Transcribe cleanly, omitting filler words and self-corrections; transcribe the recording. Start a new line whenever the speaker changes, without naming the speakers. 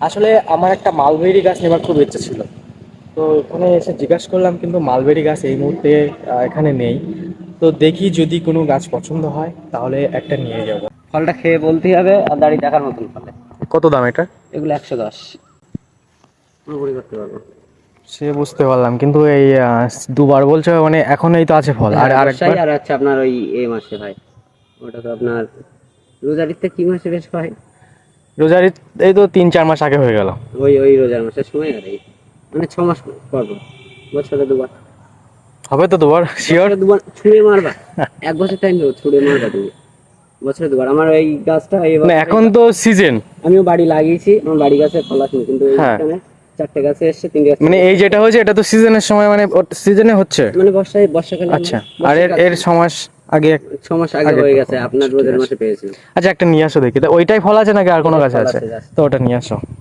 আসলে আমার একটা মালবেরি গাছ নেবার খুব ইচ্ছে ছিল, তো এখানে এসে জিজ্ঞাসা করলাম, কিন্তু মালবেরি গাছ এই মুহূর্তে এখানে নেই। তো দেখি যদি কোনো গাছ পছন্দ হয় তাহলে একটা নিয়ে যাব।
ফলটা খেয়ে বলতেই হবে আর দাড়ি দেখার মতন ফলে।
কত দাম এটা?
এগুলো 110 পুরোপুরি করতে পারবো।
সে বুঝতে পারলাম, কিন্তু এই দুবার বলছো মানে এখন এই তো আছে ফল, আর
হ্যাঁ,
আরেকবার?
বর্ষায় আর হচ্ছে আপনার ওই এই মাসে ভাই, ওটা তো আপনার রোজারিতে কি মাসে বেশ হয়,
রোজার এই তো 3-4 মাস আগে হয়ে গেল।
ওই ওই রোজার মাসের সময়, আর এই মানে 6 মাস পর পর, বছরে দুবার।
হবে তো দুবার শিওর?
বছরে দুবার ছুঁড়ে মারবা, 1 বছর টাইম দেবো, ছুঁড়ে মারবা তুমি বছরে দুবার। আমার এই গাছটা এই
না, এখন তো সিজন।
আমিও বাড়ি লাগিয়েছি, আমার বাড়ি গাছে ফল আসেনি, কিন্তু
হ্যাঁ,
এইখানে 4টে গাছে এসছে, 3টে গাছ
মানে এই যেটা হয়েছে এটা তো সিজনের সময়, মানে সিজনে হচ্ছে।
মানে বর্ষাকালে
আচ্ছা, আর এর 6 মাস আগে
6 মাস আগে হয়ে গেছে, আপনার
আচ্ছা, ঠিক
রোজার
আছে।
মাসে পেয়েছি।
আচ্ছা, একটা নিয়ে আসো দেখি, তো ওইটাই ফল আছে নাকি আর কোনো গাছ
ফল
আছে?
আছে গাছ।
তো ওটা নিয়ে আসো।